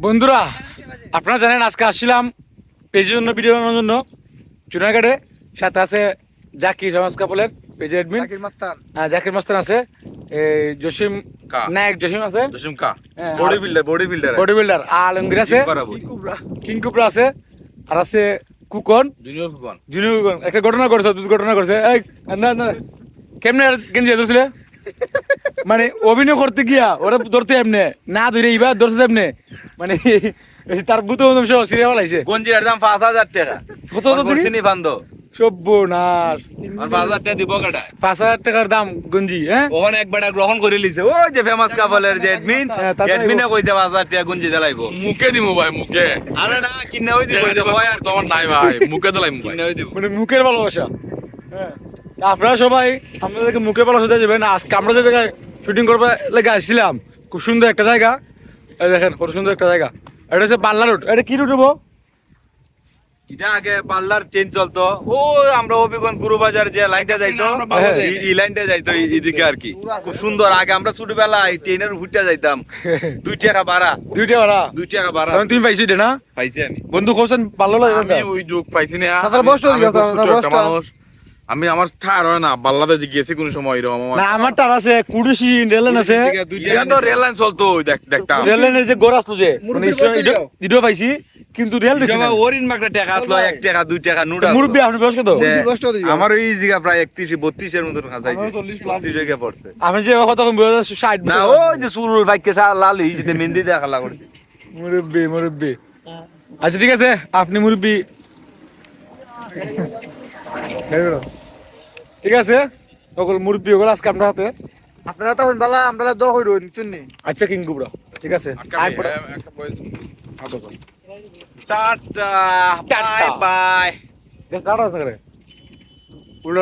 বন্ধুরা আপনারা জানেন আজকে আসছিলাম পেজের জন্য ভিডিও বানানোর জন্য চুনাঘাটে। সাথে আছে জাকির সমাজ কাপলের পেজের অ্যাডমিন জাকির মাস্তান আছে, এই জসিম নায়ক জসিম আছে, জসিম কা বডি বিল্ডার আলমগীর আছে, কিং কুবরা আছে, আর আছে কুকন জুনিয়র কুকন। একটা ঘটনা করছে এই না না কেমনে গেঞ্জি ধরছিলে মানে অভিনয় করতে গিয়া ওরা ধরতে এমনে না ধরে এইবার ধরছে এমনে মানে তার বুত সহ সিরিয়া বলাইছে গঞ্জির দাম 5000 টাকা কত কত চিনি বান্ধ সব্যনাশ আর 5000 টাকা দিব কাটা 5000 টাকার দাম গঞ্জি। হ্যাঁ ওখানে একবার গ্রহণ করে লিছে ওই যে ফেমাস কাপলের যে অ্যাডমিনে কইছে 5000 টাকা গঞ্জি দিলাইবো মুখে দিমু ভাই মুখে। আরে না কিনে ওই দিব ভাই আর তোমার নাই ভাই মুখে দিলাই মুখে কিনে ওই দিব মানে মুখের ভালোবাসা। হ্যাঁ আপনারা সবাই আপনাদেরকে মুখের ভালোবাসা দিয়ে যাবেন। আজকে আমরা যে জায়গায় শুটিং করবো লেগে আসছিলাম, খুব সুন্দর একটা জায়গা। এই দেখেন কত সুন্দর একটা জায়গা। এটা হচ্ছে পাল্লা রোড। এটা কি রুট হবো? এটা আগে পাল্লার ট্রেন চলতো ও আমরা হবিগঞ্জ গুরুবাজার যে লাইনটা যাইতো এই লাইনটা যাইতো এইদিকে আর কি। খুব সুন্দর আগে আমরা ছোটবেলায় ট্রেনের উঠতে যাইতাম 2 টাকা ভাড়া 2 টাকা ভাড়া 2 টাকা ভাড়া তুমি পাইছো এটা না? পাইছি আমি। বন্ধু খোঁজেন ভালো লাগে আমি ওই যোগ পাইছি না। সাতার বছর আমি হয়ে গেছে, খুব ছোট সাতার একটা বছর। মানুষ। আমি আমার ঠার হয় না বাল্লাতে গিয়েছি কোন সময় এরকম আমার না আমার টার আছে কুড়িশি রেললাইন আছে। এটা তো রেল লাইন চলতো ওই দেখতাম রেললাইনের যে গোড় আসলো যে ভিডিও পাইছি কিন্তু রেল দেখছি না। ওরিন মাকড়া টাকা আসলো 1 টাকা 2 টাকা নোট মুরব্বি আপনি বয়স কত? আমার ওই জায়গা প্রায় 31 32 এর মতন খাসাইছে 30 জায়গা পড়ছে আপনি যে কথা বলে 60 না ওই যে চুল ভাইকে লাল হইছে মেহেন্দি দেখা লাগা করছে মুরব্বি। আচ্ছা ঠিক আছে আপনি মুরব্বি ঠিক আছে সকল মুরব্বি ওগুলো আজকে আপনার হাতে। আপনারা তখন বালা আমরা দো হইরুন চুন্নি আচ্ছা কিং কুবরা ঠিক আছে টাটা বাই বাই উল্টা